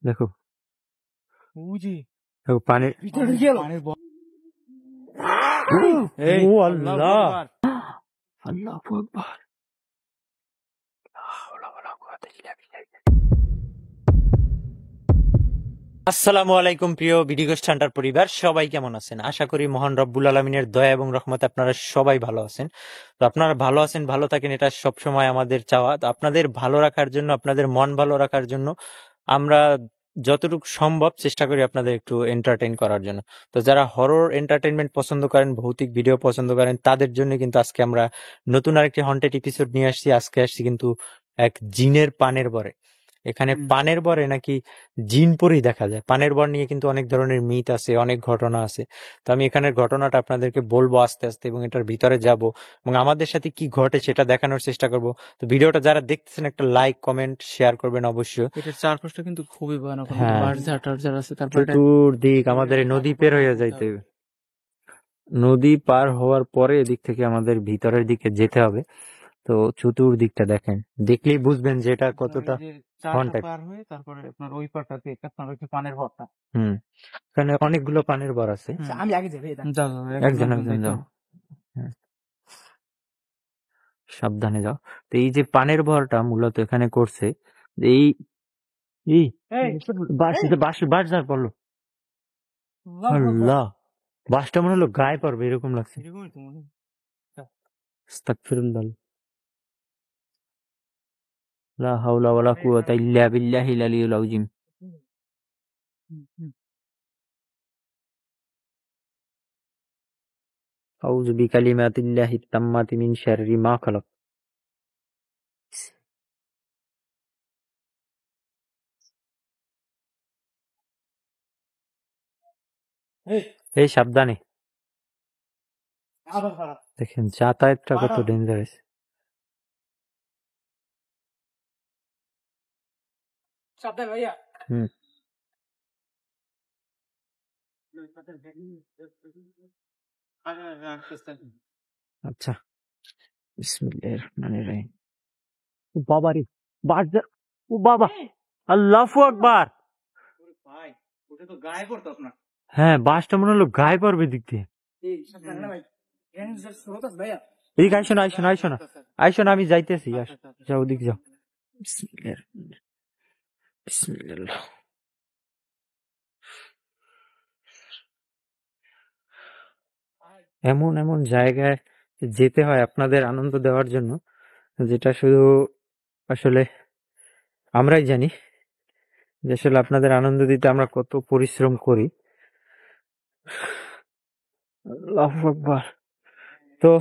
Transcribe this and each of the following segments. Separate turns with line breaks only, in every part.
দেখো দেখো পানির আল্লাহ আল্লাহু আকবার। আসসালামু আলাইকুম প্রিয় ভিডিওগোস্ট হান্টার পরিবার, সবাই কেমন আছেন? আশা করি মহান রব্বুল আলমিনের দয়া এবং রহমতে আপনারা সবাই ভালো আছেন। তো আপনারা ভালো আছেন, ভালো থাকেন, এটা সবসময় আমাদের চাওয়া। তো আপনাদের ভালো রাখার জন্য, আপনাদের মন ভালো রাখার জন্য আমরা যতটুকু সম্ভব চেষ্টা করি আপনাদের একটু এন্টারটেইন করার জন্য। তো যারা হরর এন্টারটেইনমেন্ট পছন্দ করেন, ভৌতিক ভিডিও পছন্দ করেন, তাদের জন্য কিন্তু আজকে আমরা নতুন আরেকটি হন্টেড এপিসোড নিয়ে আসছি। আজকে আসছি কিন্তু এক জিনের পানের বরে। এখানে পানের বরে নাকি জিন পরি দেখা যায়। পানের বর নিয়ে কিন্তু অনেক ধরনের মিথ আছে, অনেক ঘটনা আছে। তো আমি এখানের ঘটনাটা আপনাদেরকে বলবো আস্তে আস্তে, এবং এটার ভিতরে যাব এবং আমাদের সাথে কি ঘটে সেটা দেখানোর চেষ্টা করব। তো ভিডিওটা যারা দেখতেছেন একটা লাইক কমেন্ট শেয়ার করবেন অবশ্যই।
এটার চারপাশটা কিন্তু খুবই ভয়ানক,
হ্যাঁ,
বার্জার আছে, তারপর
চতুর্দিক আমাদের নদী পের হয়ে যাইতে হবে। নদী পার হওয়ার পরে এদিক থেকে আমাদের ভিতরের দিকে যেতে হবে। তো চতুর্দিকটা দেখেন, দেখলেই বুঝবেন যে এটা কতটা haunted।
পার হয়ে তারপরে আপনার ওই পারটাতে আপনার হচ্ছে পানের ভরটা।
এখানে অনেকগুলো পানের বর আছে।
আমি আগে যাই,
একজন একজন যাও, হ্যাঁ, সাবধানে যাও। তো এই যে পানের ভরটা মূলত এখানে করছে এই এই বাস যার পড়লো, আল্লাহ, বাসটা মনে হলো গায়ে পড়বে এরকম লাগছে। আস্তাগফিরুল্লাহ, লা হাওলা ওয়ালা কুওয়াতা ইল্লা বিল্লাহিল আলিয়্যিল আযীম। আউযু বিকালিমাতিল্লাহিত তাম্মাতি মিন শাররি মা খালাক। এই সাবধানে দেখেন, যাতায়াতটা কত ডেঞ্জারাস।
সাবধান ভাইয়া।
আচ্ছা, বিসমিল্লাহির রহমানির রহিম। ও বাবা রে, বাস, ও বাবা, আল্লাহু আকবার।
ভাই ওটা তো গায়ে পড়তো আপনার।
হ্যাঁ, বাসটা মনে হলো গায়ে পড়বে দিক দিয়ে। এই আইসো না, আইসো না, আইসো না, আইসো না, আমি যাইতেছি। যাও ওদিক যাও। বিসমিল্লাহ। এমন এমন জায়গায় যেতে হয় আপনাদের আনন্দ দেওয়ার জন্য, যেটা শুধু আসলে আমরাই জানি যে আসলে আপনাদের আনন্দ দিতে আমরা কত পরিশ্রম করি। আল্লাহু আকবার। তো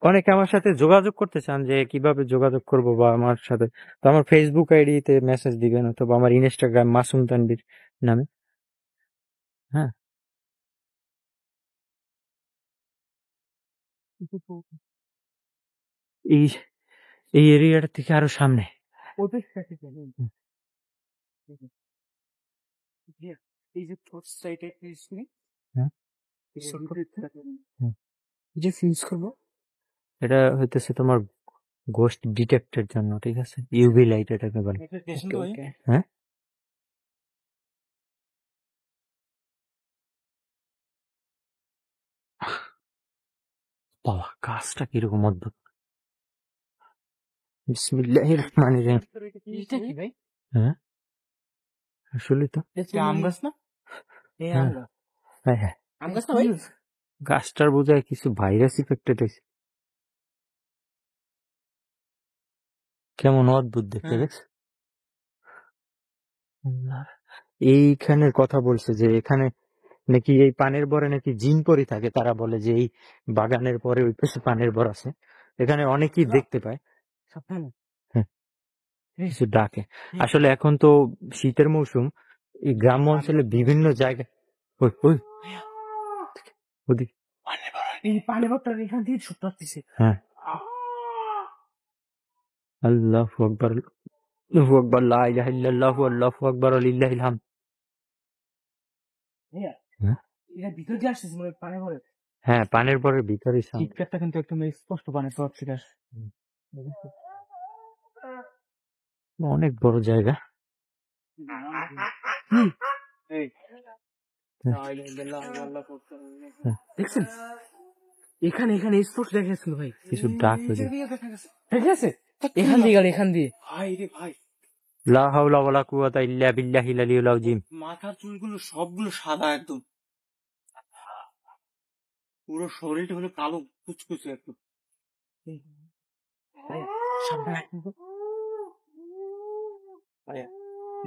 অনেকে আমার সাথে যোগাযোগ করতে চান, যে কিভাবে যোগাযোগ করব বা আমার সাথে। তো আমার ফেসবুক আইডিতে মেসেজ দিবেন, অথবা আমার ইনস্টাগ্রাম মাসুম তানভীর নামে। হ্যাঁ, এই এই এরিয়াটা থেকে আরো সামনে।
এই যে ফোর্থ সাইডে
হ্যাঁ,
এই যে ফিউজ করবো,
এটা হইতেছে তোমার গোস্ট ডিটেক্টের জন্য, ঠিক আছে? ইউভি লাইট এটাকে বলে। হ্যাঁ, বাবা, কাজটা কিরকম অদ্ভুত। বিসমিল্লাহির রহমানির রহিম।
এটা কি ভাই?
হ্যাঁ, আসলে তো
আম গাছ না?
হ্যাঁ হ্যাঁ হ্যাঁ,
আম গাছ না ভাই?
গাছটার বোধহয় কিছু ভাইরাস ইফেক্টেড হয়েছে। কেমন অদ্ভুত দেখতে, দেখছ? এইখানের কথা বলছে যে এখানে নাকি এই পানের বরে নাকি জিন পরি থাকে। তারা বলে যে এই বাগানের পরে ওই পাশে পানের বর আছে, এখানে অনেকেই দেখতে পায়। হ্যাঁ, কিছু ডাকে। আসলে এখন তো শীতের মৌসুম, এই গ্রাম্য অঞ্চলে বিভিন্ন জায়গায় ওই ওই ওদিকে
এই পানি বটটা এখান থেকে ছুট আসতেছে।
হ্যাঁ, আল্লাহু আকবার, আল্লাহু আকবার, লা ইলাহা ইল্লাল্লাহু, আল্লাহু আকবার, লিল্লাহিল হামদ।
এটা ভিতর দিয়ে আসতেছে মনে হয় পানি ভরে।
হ্যাঁ, পানের পরের ভিতরে
চিৎকারটা কিন্তু একদম স্পষ্ট পানির পর থেকে আসে।
অনেক বড় জায়গা।
এই দেখছেন এখানে এখানে স্পোর্টস দেখা যাচ্ছিল ভাই,
কিছু ডাক হয়েছে।
দেখা গেছে এখান দিয়ে গেল, এখান দিয়ে।
ভাই রে ভাই,
লা হাওলা ওয়ালা কুওয়াতা ইল্লা বিল্লাহিল আলিয়্যিল আযীম।
মাথার চুলগুলো সবগুলো সাদা একদম, পুরো শরীরটা হলো কালো কুচকুচে একদম।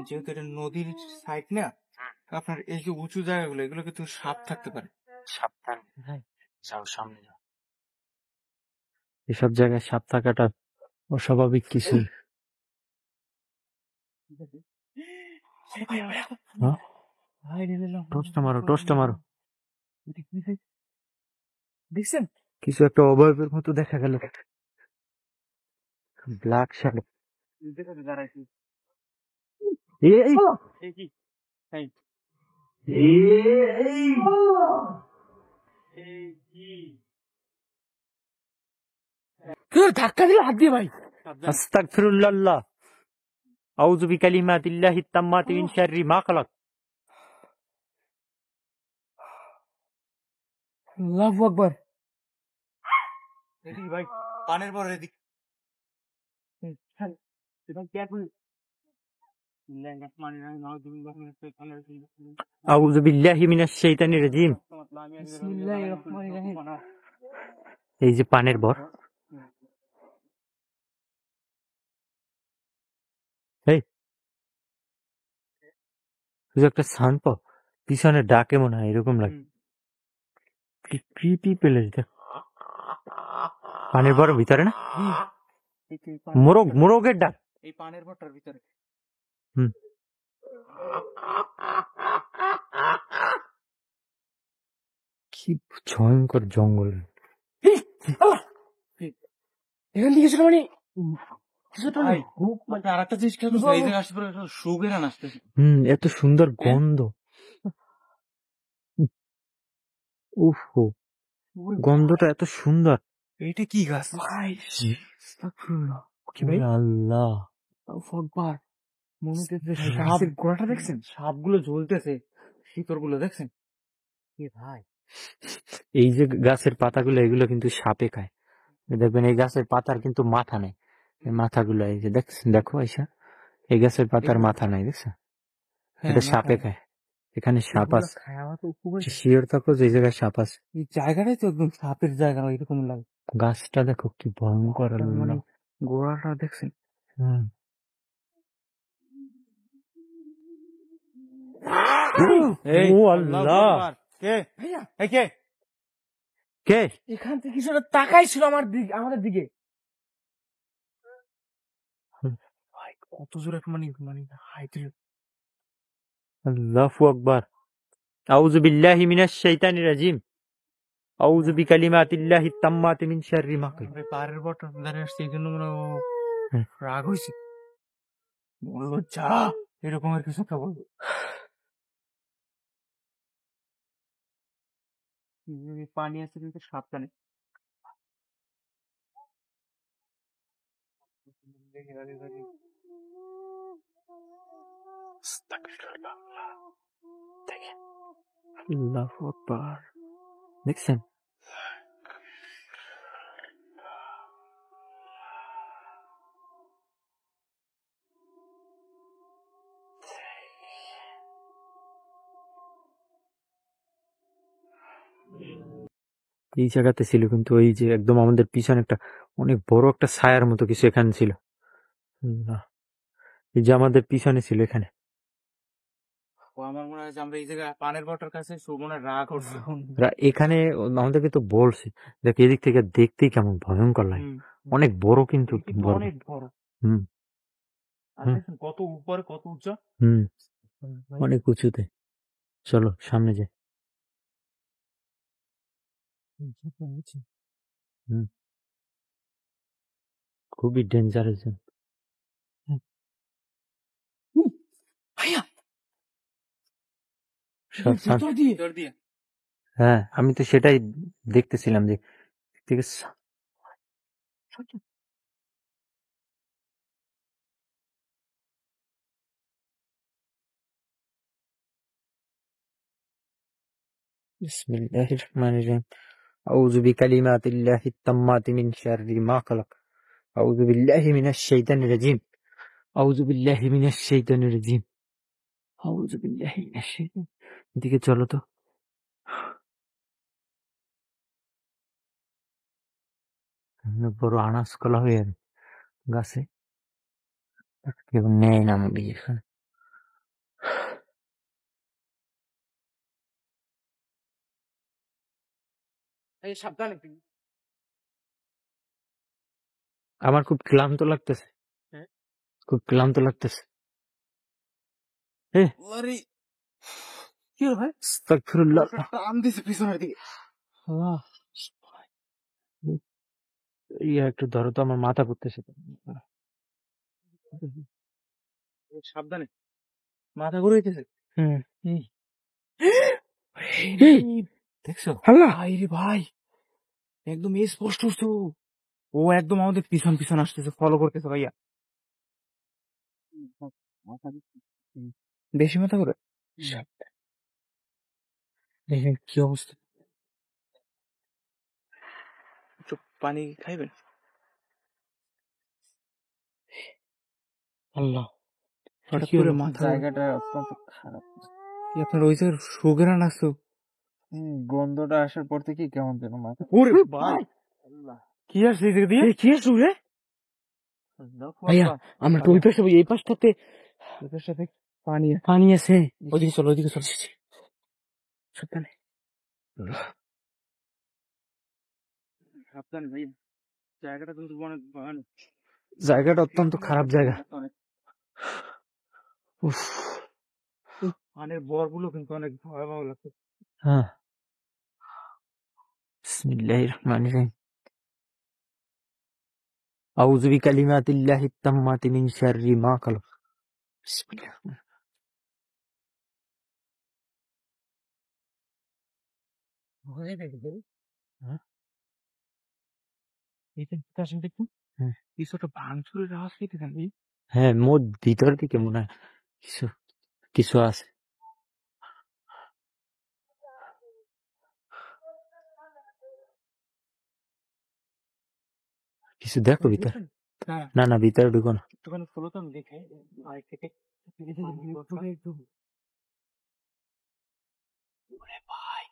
যেহেতু এটা নদীর সাইড না, আপনার এই যে উঁচু জায়গাগুলো এগুলো কিন্তু সাপ থাকতে পারে।
সাবধান, যাও সামনে যাও। এসব জায়গায় সাপ থাকাটা অস্বাভাবিক কিছু। হ্যাঁ? টর্চটা মারো, টর্চটা মারো।
দেখছেন
কিছু একটা অবয়বের মতো দেখা গেল, ব্ল্যাক শ্যাডো।
ধাক্কা দিল হাত দিয়ে ভাই।
আস্তাগফিরুল্লাহ, আউযু বিকালিমাতিল্লাহিত তাম্মাতি মিন শাররি মা খালাক।
আল্লাহু আকবার।
এদিকে ভাই, পানের পর এদিকে
আউযু বিল্লাহি মিনাশ শাইতানির রাজীম।
বিসমিল্লাহির রহমানির রহিম।
এই যে পানের বর, এই শুধু একটা শান্ত পাও, পিছনে ডাকে মনে হয়, এরকম লাগে। কি ক্রিপি প্লেস দেখ, পানের বর ভিতরে না, মোরগ, মোরগের ডাক।
এই পানের পরটার ভিতরে
কি ভয়ঙ্কর জঙ্গল।
এখান থেকে ছিল মানে
ভাই, খুব মানে আরেকটা জিনিস খেয়াল করছি, এই জায়গায় আসতে পারে সুগেরান আসতেছে।
এত সুন্দর গন্ধ। উফ, গন্ধটা এত সুন্দর।
এইটা কি গাছ
ভাই, আস্তাগফিরুল্লাহ। কি ভাই?
আল্লাহ,
আল্লাহু আকবার। মনে হচ্ছে গাছের গোড়াটা দেখছেন,
সাপগুলো জ্বলতেছে, শিকড় গুলো দেখছেন?
এ ভাই
এই যে গাছের পাতাগুলো, এগুলো কিন্তু সাপে খায়। দেখবেন এই গাছের পাতার কিন্তু মাথা নেই, এই মাথাগুলো এই যে দেখছেন, দেখো আইসা, এই গাছের পাতার মাথা নাই, দেখছো? এটা সাপে খায়। এখানে সাপ আছে,
খাওয়া তো খুবই,
শিওর থাকো যে এই জায়গায় সাপ আছে।
এই জায়গাটাই তো একদম সাপের জায়গা এরকম লাগে।
গাছটা দেখো কি ভয়ঙ্কর।
মানে গোড়াটা দেখছেন?
হুম।
এই
ও
আল্লাহু
আল্লাহ,
আকবার। কে
ভাইয়া
এই কে?
কে?
এখান থেকে কিছু একটা তাকাই ছিল আমার দিকে, আমাদের দিকে। ভাই কত জোরে একটা মানে মানে হাইট।
আল্লাহু আকবার। আউযু বিল্লাহি মিনাশ শাইতানির রাজীম। আউযু বিকালিমাতিল্লাহিত তাম্মাতি মিন শাররি মা খালাক।
ভাই, পাহাড়ের পরটা দাঁড়িয়ে আসছে, এই জন্য মনে হয় ও
হুম।
রাগ হয়েছে, বললো যা, এরকমের কিছু একটা বলবো। পানি আছে কিন্তু সাবধানে।
আল্লাহু আকবার। দেখছেন? এই জায়গাতে ছিল কিন্তু ওই যে একদম আমাদের পিছনে একটা অনেক বড় একটা ছায়ার মতো কিছু এখানে ছিল। আল্লাহ, এই যে আমাদের পিছনে ছিল এখানে।
ও আমার মনে হয় যে আমরা এই জায়গায় পানের বটার কাছে মনে হয় রাগ করছে।
এখানে আমাদেরকে তো বলছে, দেখ এদিক থেকে দেখতেই কেমন ভয়ঙ্কর লাগে, অনেক বড় কিন্তু বড়।
অনেক বড়।
হুম
আর
হুম।
দেখুন কত উপরে, কত উঁচা।
অনেক উঁচুতে। চলো সামনে যাই। হুম, খুবই ডেঞ্জারাস।
ভাইয়া
ভিতর দিয়ে
হ্যাঁ, আমি তো সেটাই দেখতেছিলাম যে ঠিক আছে। বিসমিল্লাহির রহমানির রহিম। আউযু বিকালিমাতিল্লাহি তাম্মাতি মিন শাররি মা খালাক। আউযু বিল্লাহি মিনাশ শাইতানির রাজিম। আউযু বিল্লাহি মিনাশ শাইতানির রাজিম। আউযু বিল্লাহি মিনাশ শাইতানির। এদিকে চলো তো। বড় আনাজ কলা হয়ে গাছে কেউ নেয় না আমাকে এখানে।
এই সাবধানে।
আমার খুব ক্লান্ত লাগতেছে,
হ্যাঁ?
খুব ক্লান্ত লাগতেছে।
আরে
কি হলো ভাই?
আস্তাগফিরুল্লাহ।
টান দিছে পিছনের দিকে।
আল্লাহ, ইয়া একটু ধরো তো, আমার মাথা ঘুরতেছে।
সাবধানে, মাথা ঘুরে হইতেছে।
হুম।
দেখছো?
আল্লাহ,
ভাই রে ভাই, একদম স্পষ্ট তো। ও একদম আমাদের পিছন পিছন আসতেছে, ফলো করতেছে ভাইয়া। বেশি মাথা ঘুরে।
দেখেন কি অবস্থা।
একটু পানি খাইবেন?
আল্লাহ,
হঠাৎ
কি
করে
হলো?
মাথা
জায়গাটা অত্যন্ত খারাপ।
কি আপনার ওই জায়গার সুগ্রান আসতো?
গন্ধটা আসার পর থেকে কেমন যেন মাথা।
ওরে ভাই, কি আসছে এই জায়গা দিয়ে?
কি আসলো রে? ভাইয়া, আমরা তো ওই পাশে, এই পাশটাতে
ওদের সাথে পানি
পানি আছে।
ওইদিকে চলো, ওইদিকে চলো।
সাবধানে।
সাবধানে ভাইয়া, জায়গাটা কিন্তু অনেক ভয়ানক।
জায়গাটা অত্যন্ত খারাপ জায়গা। উফ,
পানের বরগুলো কিন্তু অনেক ভয়াবহ লাগছে।
হ্যাঁ। বিসমিল্লাহির রহমানির রহিম। আউযু বিকালিমাতিল্লাহি তাম্মাতি মিন শাররি মা খালাক। বিসমিল্লাহ। হ্যাঁ?
এইটা কি আসেন দেখুন,
হ্যাঁ।
কিছু একটা ভাঙচুরের আওয়াজ পেতেছেন ভাই?
হ্যাঁ, মোর ভিতর দিকে মনে হয় কিছু কিছু আছে। কিছু দেখো ভিতর।
হ্যাঁ,
না না, ভিতরে ঢুকো না।
একটুখানি খোলো তো, আমি দেখে বাইরে থেকে। ওরে ভাই,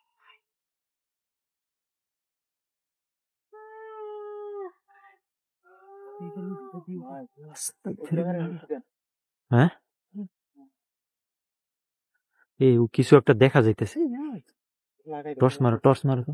হ্যাঁ, এই কিছু একটা দেখা যাইতেছে।
লাগাই
টর্চ মারো, টর্চ মারো তো।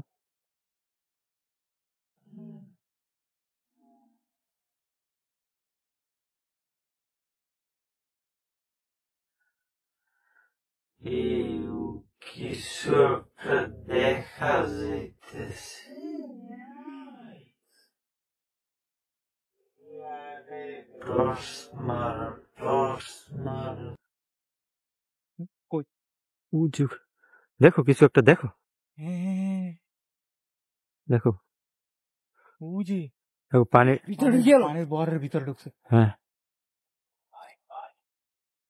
কিছু একটা দেখা যাইতেছে। টর্চ মারো, টর্চ মারো।
কই?
উঁচু দেখো, কিছু একটা দেখো,
হ্যাঁ,
দেখো
বুঝি
দেখো পানির
ভিতরে গেল, পানির বরের ভিতরে ঢুকছে।
হ্যাঁ।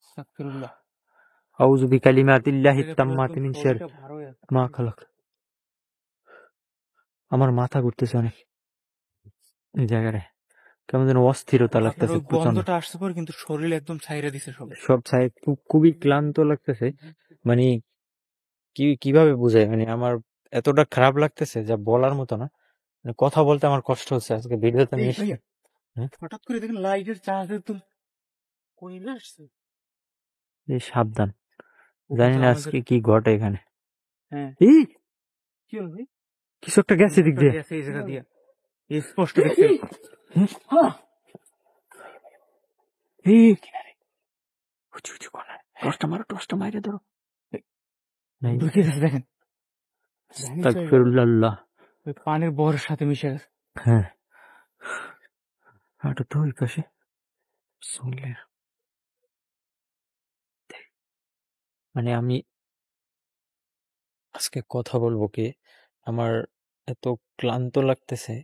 আস্তাগফিরুল্লাহ।
আউযু বিকালিমাতিল্লাহি
এটা পুরো
তাম্মাতি
একদম
মিন শাররি
শরীরটা ভার হয়ে
মা খালাক। আমার মাথা ঘুরতেছে অনেক এই জায়গায়, কেমন যেন অস্থিরতা
আপনার
লাগতেছে
ওই
প্রচন্ড।
গন্ধটা আসছে পরে কিন্তু শরীর একদম ছাইরে দিছে সব।
সব ছাই, খুবই ক্লান্ত লাগতেছে। মানে কিভাবে বোঝায়, মানে আমার এতটা খারাপ লাগতেছে যা বলার মতো না। মানে কথা বলতে আমার কষ্ট হচ্ছে আজকে ভিডিওতে আমি
এই
এসে।
ভাইয়া,
হ্যাঁ?
হঠাৎ করে দেখেন লাইটের চার্জ একদম কইলে আসছে।
এই সাবধান,
ও
জানি
কিন্তু
না
আমাদের,
আজকে কি ঘটে এখানে।
হ্যাঁ,
এই
কি হলো ভাই?
কিছু একটা গেছে দিক দিয়ে।
গেছে এই জায়গা দিয়ে, স্পষ্ট দেখতে।
এই উঁচু উঁচু কর্নার, টর্চটা মারো, টর্চটা মাইরে ধরো। নাই,
ঢুকে গেছে দেখেন,
আস্তাগফিরুল্লাহ।
ওই পানির বরের সাথে মিশে গেছে।
হ্যাঁ, হাঁটো তো ওই পাশে। বিসমিল্লাহ। মানে আমি আজকে কথা বলবো কি, আমার এত ক্লান্ত লাগতেছে,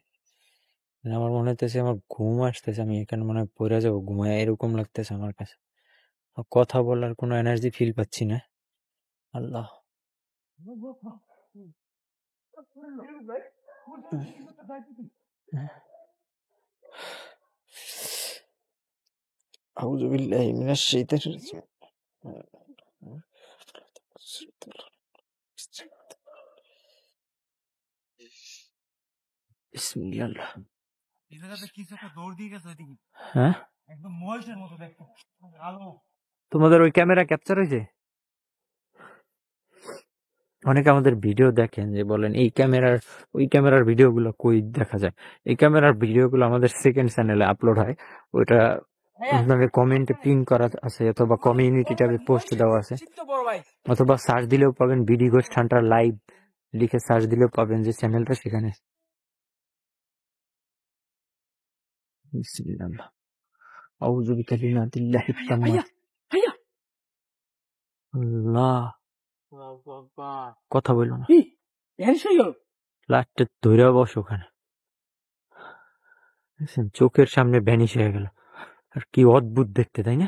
মানে আমার মনে হইতেছে আমার ঘুম আসতেছে, আমি এখানে মনে হয় পড়ে যাবো ঘুমায়, এরকম লাগতেছে আমার কাছে। আর কথা বলার কোনো এনার্জি ফিল পাচ্ছি না। আল্লাহ,
আউযু বিল্লাহি মিনাশ শাইতানির রাজিম। বিসমিল্লাহ।
এই জায়গাতে কিছু একটা দৌড় দিয়ে গেছে ওইদিকে,
হ্যাঁ,
একদম মহিষের মতো দেখতে আলো।
তোমাদের ওই ক্যামেরা ক্যাপচার হয়েছে? অনেকে আমাদের ভিডিও দেখেন যে বলেন ওই ক্যামেরার ভিডিওগুলো কই দেখা যায়। এই ক্যামেরার ভিডিওগুলো আমাদের সেকেন্ড চ্যানেলে আপলোড হয়। ওইটা আপনাদের কমেন্টে পিন করা আছে অথবা কমিউনিটি ট্যাবে পোস্ট দেওয়া আছে,
বড় ভাই
অথবা সার্চ দিলেও পাবেন বিডি ঘোষ হান্টার লাইভ লিখে সার্চ দিলেও পাবেন যে চ্যানেলটা সেখানে। বিসমিল্লাহ। আউযু বিকালিমাতিল্লাহিত তাম্মাত। আল্লাহ, কথা বললো না, লাস্টে ধরে বসো ওখানে। দেখছেন, চোখের সামনে ভ্যানিশ হয়ে গেল। আর কি অদ্ভুত দেখতে, তাই না?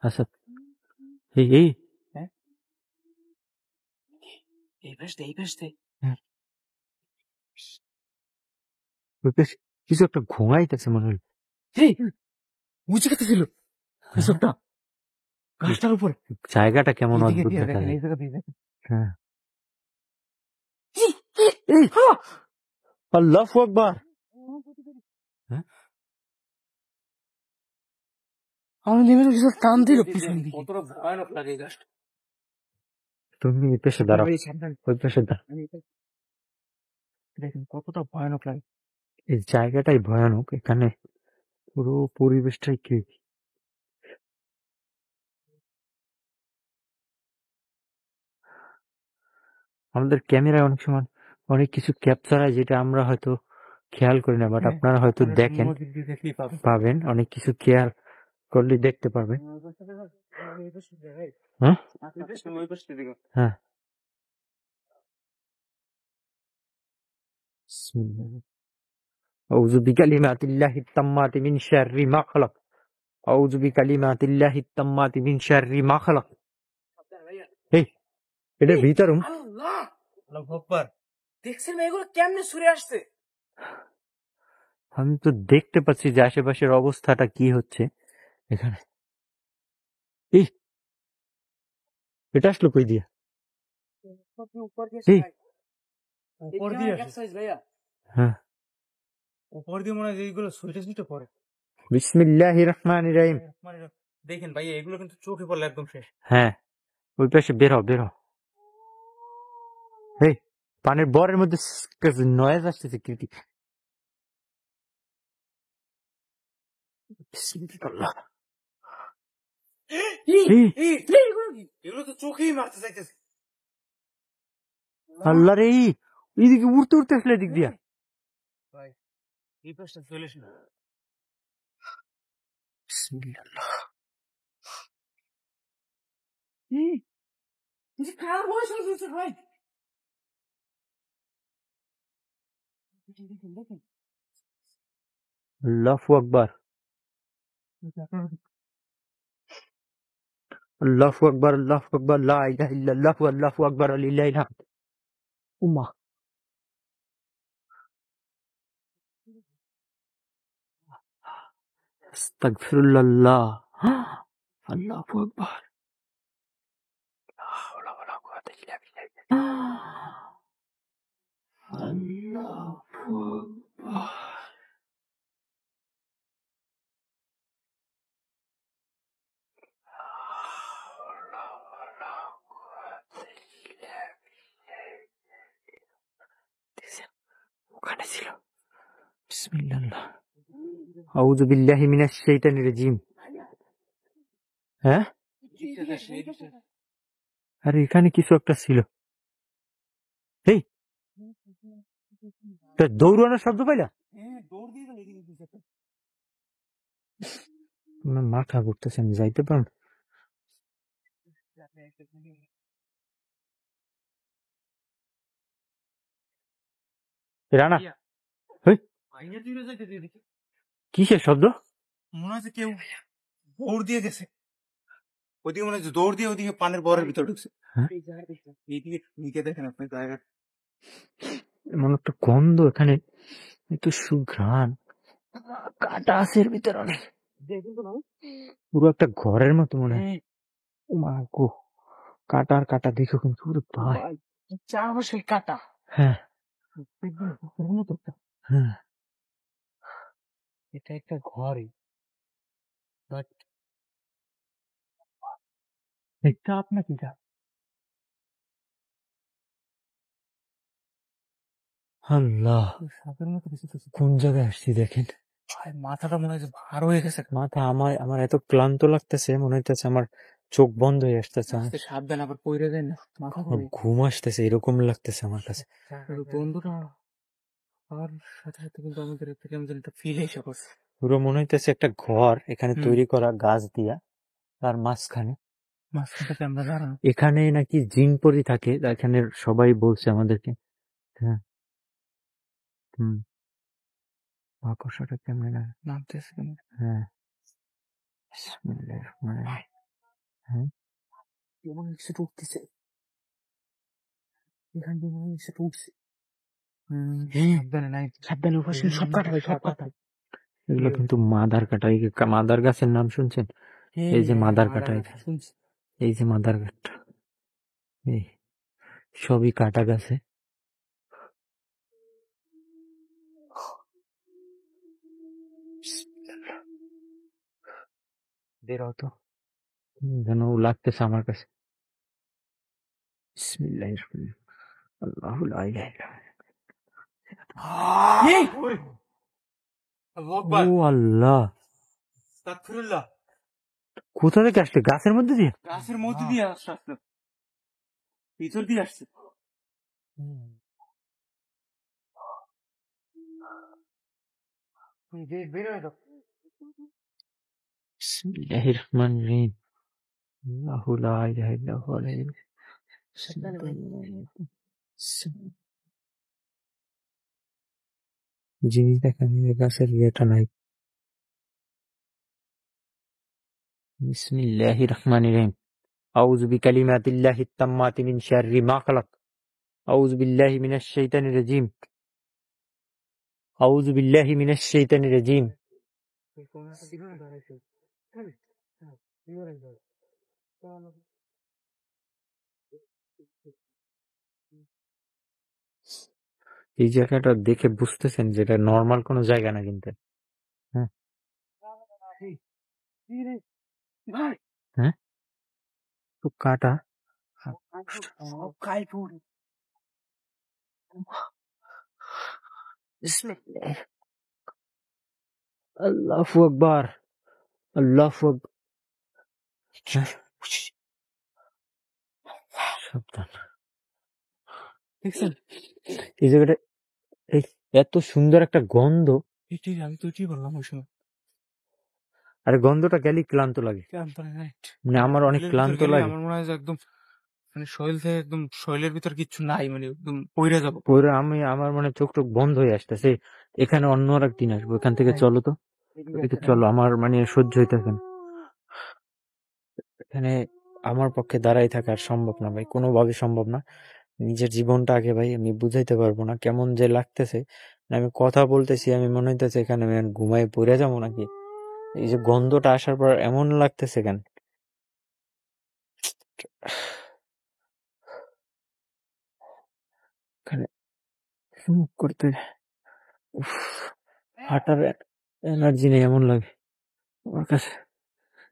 আচ্ছা, এই এই হ্যাঁ, ওই পাশে কিছু একটা ঘুমাইতেছে মনে হল।
বুঝে গেছে ছিল কিছু একটা গাছটার উপরে।
জায়গাটা কেমন
এইদিকে
অদ্ভুত
দিয়ে
দেখা
দেখেন,
যায়।
এই জায়গা দিয়ে দেখেন।
হ্যাঁ, আল্লাহু আকবার। হ্যাঁ,
আমার নেমে কিছু টান দিল পিছন দিকে।
কতটা ভয়ানক লাগে এই গাছটা।
তুমি এই পাশে দাঁড়াও,
ভাই, সাবধান।
ওই পাশে দাঁড়াও।
দেখেন কতটা ভয়ানক লাগে।
এই জায়গাটাই ভয়ানক, এখানে পুরো পরিবেশটাই কি। আমাদের ক্যামেরায় অনেক সময় অনেক কিছু ক্যাপচার হয় যেটা আমরা হয়তো খেয়াল করি না, বাট
হ্যাঁ,
আপনারা হয়তো
আপনারা
দেখেন,
মনোযোগ দিয়ে দেখলেই পাবেন।
পাবেন, অনেক কিছু খেয়াল করলে দেখতে পারবেন। হ্যাঁ হ্যাঁ, বিসমিল্লাহ। আউযু বিকালিমাতিল্লাহিত তাম্মাতি মিন শাররি মা খালাক। আউযু বিকালিমাতিল্লাহিত তাম্মাতি মিন শাররি মা খালাক। এই, এটা ভিতরুম।
আল্লাহ,
আল্লাহু আকবার।
দেখছেন ভাই এগুলো কেমনে ছুড়ে আসছে?
আমি তো দেখতে পাচ্ছি যে আশেপাশের অবস্থাটা কি হচ্ছে এখানে। এই, এটা আসলো কই দিয়ে?
উপর দিয়ে
এই,
উপর দিয়ে আসে।
ভাইয়া
হ্যাঁ,
উপর দিয়ে মনে হয় যে এইগুলো সুইটে সুইটে পড়ে।
বিসমিল্লাহির রহমানির রহিম।
মানে দেখেন ভাই, এগুলো কিন্তু চোখে পড়লে একদম শেষ।
হ্যাঁ, ওই পাশে বের হও, বের হও। এই, পানির বরের মধ্যে নয়েজ আসতেছে কি? বিসমিল্লাহ। এই,
এগুলো তো চোখেই মারতে চাইতেছে।
আল্লাহ রে, এইদিকে উড়তে উড়তে আসলে এদিক দিয়া।
ভাই, এই পাশটা চলে এসে।
বিসমিল্লাহ।
কার বয়স হয়েছে ভাই?
আল্লাহু আকবার। আল্লাহু আকবার, আল্লাহু আকবার, লা ইলাহা ইল্লাল্লাহু আল্লাহু আকবার লিল্লাহিল হামদ। উম্মাহ। আস্তাগফিরুল্লাহ। আল্লাহু আকবার। লা হাওলা ওয়ালা কুওয়াতা ইল্লা বিল্লাহ। আল্লাহু আকবার। ওখানে ছিল। বিসমিল্লাহ। আউযু বিল্লাহি মিনাশ শাইতানির রাজিম। হ্যাঁ, আরে এখানে কিছু একটা ছিল। এই, তা দৌড়ানোর শব্দ পাইলা?
দৌড় দিয়ে গেল এদিকে কিছু একটা।
আমার মাথা ঘুরতেছে, আমি যাইতে পারবো? রানা, হেই,
ভাইয়া দূরে যাইতেছে এদিকে।
কিসের শব্দ?
মনে হচ্ছে কেউ দৌড় দিয়ে গেছে। ওইদিকে মনে হচ্ছে দৌড় দিয়ে ওইদিকে পানের বরের ভিতরে ঢুকছে।
হ্যাঁ?
এইদিকে নিচে দেখেন আপনি জায়গা।
এমন একটা গন্ধ এখানে, এত সুঘ্রাণ, কাটা আছে এর ভিতরে অনেক, পুরো একটা ঘরের মতো মনে হয়। ও মা গো, কাটা আর কাটা দেখো কিন্তু, ওরে ভাই।
চারপাশে কাটা।
হ্যাঁ
ঘরের মতো একটা।
হ্যাঁ,
এটা একটা ঘরই, বাট এটা আপনার কিটা?
আল্লাহ,
সাপের মতো কিছু তো।
কোন জায়গায় আসছি দেখেন।
ভাই মাথাটা মনে হচ্ছে ভার হয়ে গেছে।
মাথা আমার আমার এত ক্লান্ত লাগতেছে, মনে হইতেছে আমার চোখ বন্ধ হয়ে আসতেছে, আমার
সাবধান আবার পড়ে যায় না মাথা
আমার ঘুম আসতেছে, এরকম লাগতেছে আমার কাছে।
বন্ধুটা আর সাথে সাথে কিন্তু আমাদের থেকে আমাদের একটা ফিল এসে করছে।
পুরো মনে হইতেছে একটা ঘর এখানে তৈরি করা গাছ দিয়া, তার মাঝখানে
মাঝখানটাতে আমরা দাঁড়ানো।
এখানে নাকি জিন পরি থাকে, এখানে সবাই বলছে আমাদেরকে। হ্যাঁ, হুম, মাকড়সাটা কেমন লাগে।
নামতেছে কেন?
হ্যাঁ, বিসমিল্লাহির রহমানির রহিম। হ্যাঁ,
এমন কিছু উঠতেছে এখান দিয়ে, মনে হচ্ছে উঠছে। সাবধানে নাই, সাবধানে ওপাশে সব কাটা ভাই, সব কাটা।
এগুলো কিন্তু মাদার কাটা। এই মাদার গাছের নাম শুনছেন? এই যে মাদার কাটা,
শুনছি।
এই যে মাদার কাটা, এই সবই কাটা গাছে। বের হতো যেন লাগতেছে আমার কাছে। বিসমিল্লাহির রহমানির রহিম। আল্লাহু লা ইলাহা ইল্লা হুয়া। ও আল্লাহ,
আস্তাগফিরুল্লাহ।
কোথা থেকে আসছে? গাছের মধ্যে দিয়ে?
গাছের মধ্যে দিয়ে আসছে, ভিতর দিয়ে আসছে। বের হয়ে যাও।
বিসমিল্লাহির রহমানির রহিম। আল্লাহু লা ইলাহা ইল্লা হুয়াল হাইয়্যুল কাইয়্যুম। জিনিস দেখা নিয়ে গাছের ইয়েটা নাই। বিসমিল্লাহির রহমানির রহিম। আউযু বিকালিমাতিল্লাহিত তাম্মাতি মিন শাররি মা খালাক। আউযু বিল্লাহি মিনাশ শাইতানির রাজিম। আউযু বিল্লাহি মিনাশ শাইতানির রাজিম। এই জায়গাটা দেখে বুঝতেছেন যে এটা নর্মাল কোনো জায়গা না কিন্তু। হ্যাঁ হ্যাঁ, তো কাটা। বিসমিল্লাহ, আল্লাহু আকবার, আল্লাহু আকবার। সাবধান।
দেখছেন
এই জায়গাটা, এই এত সুন্দর একটা গন্ধ,
এটাই আমি তো এটাই বললাম ওই সময়।
আর গন্ধটা গেলেই ক্লান্ত লাগে, মানে আমার অনেক ক্লান্ত লাগে।
আমার মনে হয় যে একদম মানে শরীর থেকে একদম শরীরের ভিতর কিচ্ছু নাই, মানে একদম পইরা যাবো।
পরে আমার মানে চোখ টোক বন্ধ হয়ে আসতেছে। এখানে অন্য আর একদিন আসবো, এখান থেকে চলো তো, এদিকে চলো, আমার মানে সহ্য হইতেছে না। এখানে আমার পক্ষে দাঁড়াই থাকা আর সম্ভব না ভাই, কোনোভাবে সম্ভব না। নিজের জীবনটা আগে ভাই আমি বুঝাইতে পারবো না, কেমন যে লাগতেছে। আমি কথা বলতেছি, আমি মনে হইতেছে এখানে আমি ঘুমায় পড়ে যাবো নাকি। এই যে গন্ধটা আসার পর এমন লাগতেছে কেন। এখানে মুখ করতে, উফ, হাঁটার এনার্জি নেই এমন লাগে আমার কাছে।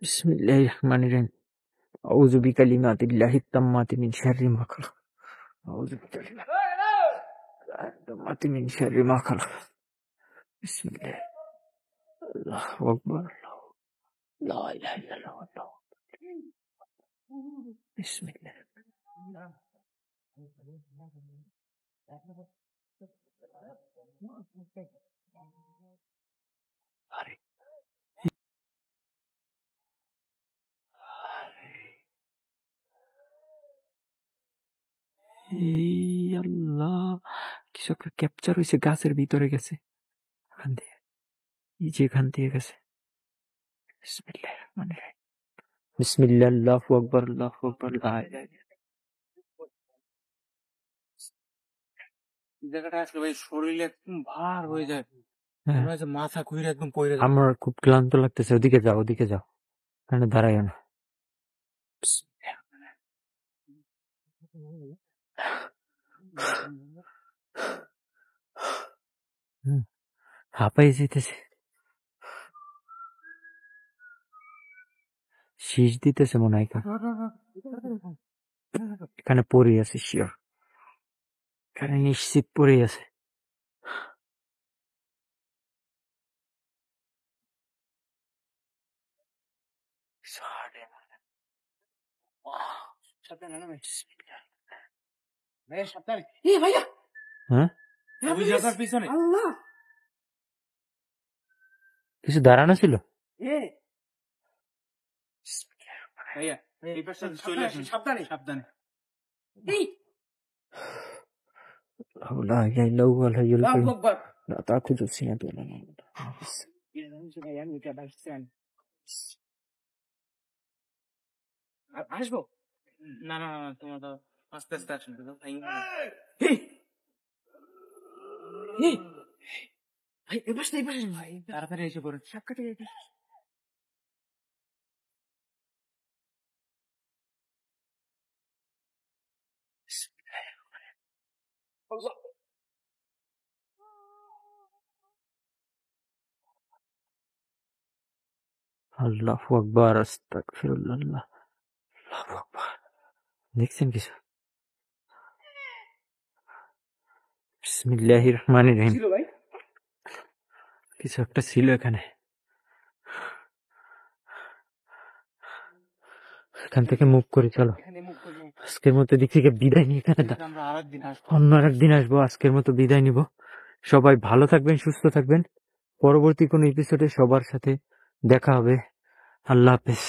বিসমিল্লাহির রহমানির রহিম। আউযু বিকালিমাতিল্লাহিত তাম্মাতি মিন শাররি মা খালাক। আউযু বিকালিমাতিল্লাহিত তাম্মাতি মিন শাররি মা খালাক। বিসমিল্লাহ, আল্লাহু আকবার, লা ইলাহা ইল্লাল্লাহ, আল্লাহু আকবার। বিসমিল্লাহ। আরে এই আল্লাহ, কিছু একটা ক্যাপচার হয়েছে, গাছের ভিতরে গেছে, এখান দিয়ে, এই যে এখান দিয়ে গেছে। বিসমিল্লাহির রহমানির রহিম। বিসমিল্লাহ, আল্লাহু আকবার, আল্লাহু আকবার, লা ইলাহা ইল্লাল্লাহ।
এই জায়গাটা আসলে ভাই শরীরে একদম ভার হয়ে যায়,
হ্যাঁ,
মনে হয় যে মাথা ঘুরে একদম পড়ে যায়।
আমার খুব ক্লান্ত লাগতেছে, ওদিকে যাও, ওদিকে যাও, এখানে দাঁড়াইও না। হুম, হাঁপাই যেতেছে, শীষ দিতেছে মনে হয় এখানে। এখানে পড়ে আছে শিওর, এখানে নিশ্চিত পড়ে আছে।
সাবধানে না ভাই। ভাইয়া সাবধানে। এ ভাইয়া,
হ্যাঁ,
ওই যে আপনার পিছনে
আল্লাহ।
কিছু দাঁড়ানো ছিল।
এ
ভাইয়া এই পাশে চলে আসুন,
সাবধানে।
সাবধানে।
এই
লা ইলাহা ইল্লাল্লাহু আল হাইয়ুল
আল্লাহু
কাইয়ুম,
আকবার।
লা তাখুযু সিনাতুন ওয়া লা নাওম।
ভাইয়া আমি এটা বাঁচছেন। আসবো।
না না না, তোমার তো আস্তে আস্তে আসুন ভাই।
এই এই ভাই এ পাশে এই পাশে ভাই
তাড়াতাড়ি এসে পড়ুন।
সাপ কাটে গেছে। আল্লাহ।
আল্লাহু আকবার, আস্তাগফিরুল্লাহ, আল্লাহু আকবার। দেখছেন কিছু? বিসমিল্লাহির রহমানির রহিম।
ছিল ভাই।
কিছু একটা ছিল এখানে, এখান থেকে মুভ করে চলো।
এখানে মুখ করবো।
আজকের মতো দিক থেকে বিদায় নিয়ে এখানে
আমরা আরেকদিন আসবো।
অন্য আরেকদিন আসবো। আজকের মতো বিদায় নিব। সবাই ভালো থাকবেন, সুস্থ থাকবেন। পরবর্তী কোনো এপিসোডে সবার সাথে দেখা হবে। আল্লাহ হাফেজ।